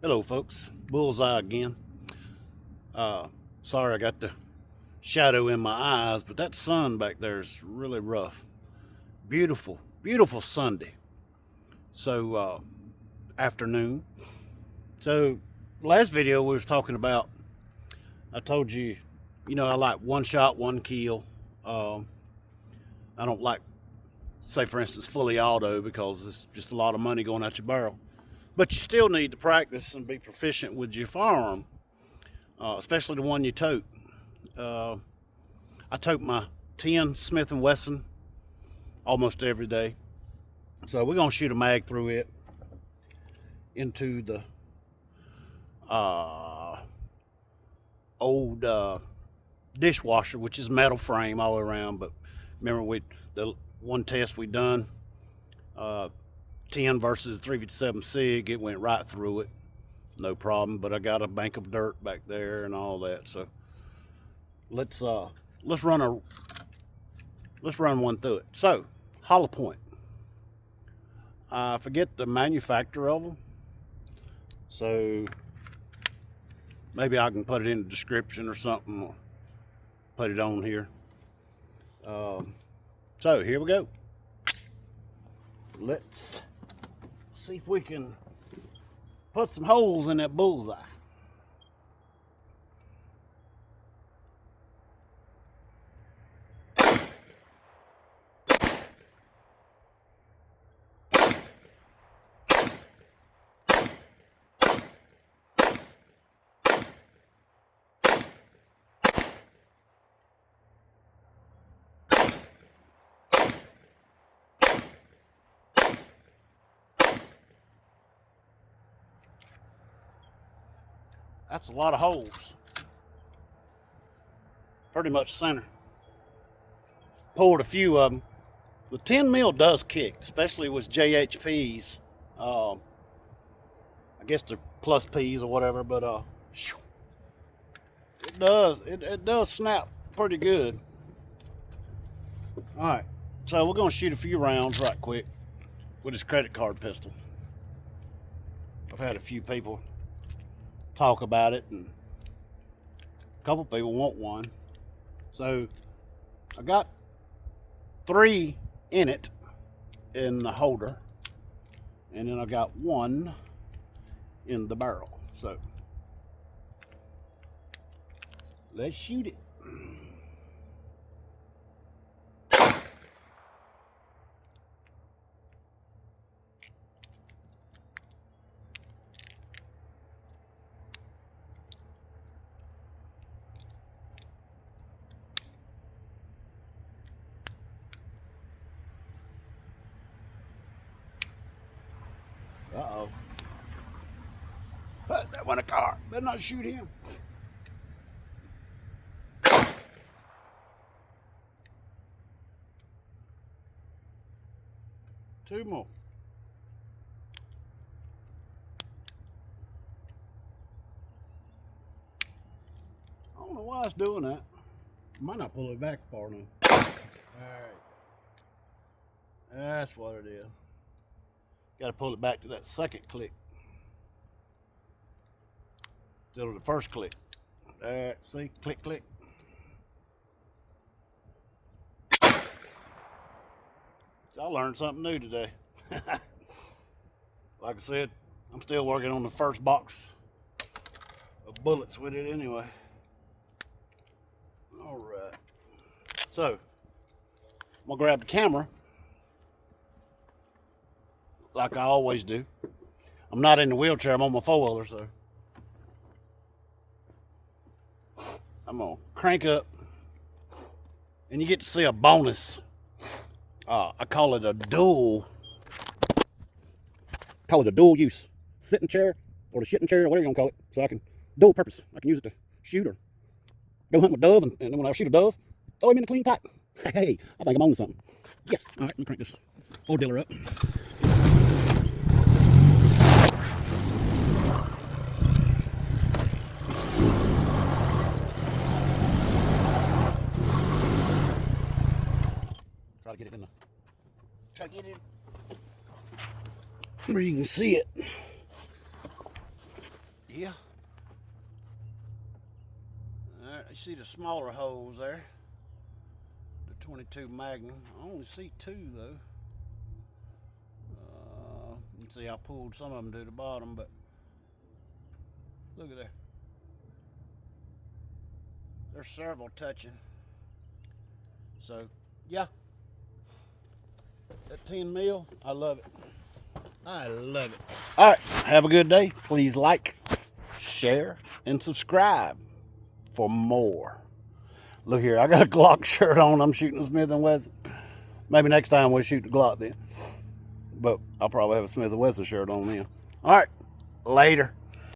Hello folks, Bullseye again. Sorry I got the shadow in my eyes, but that sun back there is really rough. Beautiful, beautiful Sunday. So afternoon. So last video we was talking about, I told you, I like one shot, one kill. Um, I don't like, say for instance, fully auto because it's just a lot of money going out your barrel. But you still need to practice and be proficient with your firearm, especially the one you tote. Uh, I tote my 10 Smith & Wesson almost every day. So we're going to shoot a mag through it into the old dishwasher, which is metal frame all the way around. But remember, the one test we done, 10 versus 357 SIG, it went right through it, no problem. But I got a bank of dirt back there and all that. So let's run one through it. So hollow point. I forget the manufacturer of them, so maybe I can put it in the description or something, or put it on here. So here we go. Let's see if we can put some holes in that bullseye. That's a lot of holes. Pretty much center. Pulled a few of them. The 10 mil does kick, especially with JHPs. I guess they're plus P's or whatever, but it does snap pretty good. All right, so we're gonna shoot a few rounds right quick with this credit card pistol. I've had a few people talk about it, and a couple people want one. So I got 3 in it in the holder, and then I got 1 in the barrel. So let's shoot it. Uh-oh. That went a car. Better not shoot him. Two more. I don't know why it's doing that. I might not pull it back far enough. Alright. That's what it is. Got to pull it back to that second click instead of the first click. See? Click, click. I learned something new today. Like I said, I'm still working on the first box of bullets with it anyway. All right. So, I'm going to grab the camera like I always do. I'm not in the wheelchair, I'm on my four-wheeler, so I'm going to crank up, and you get to see a bonus. I call it a dual use sitting chair, or the shitting chair, or whatever you want to call it. So I can dual purpose. I can use it to shoot or go hunt with dove, and then when I shoot a dove, throw him in a clean pack. Hey, I think I'm on to something. Yes. All right, let me crank this old dealer up. Try to get it where you can see it. Yeah. All right, you see the smaller holes there. The 22 Magnum. I only see two though. You can see I pulled some of them to the bottom, but look at there. There's several touching. So, yeah. That 10 mil, I love it. I love it. All right, have a good day. Please like, share, and subscribe for more. Look here, I got a Glock shirt on. I'm shooting a Smith & Wesson. Maybe next time we'll shoot the Glock then. But I'll probably have a Smith & Wesson shirt on then. All right, later.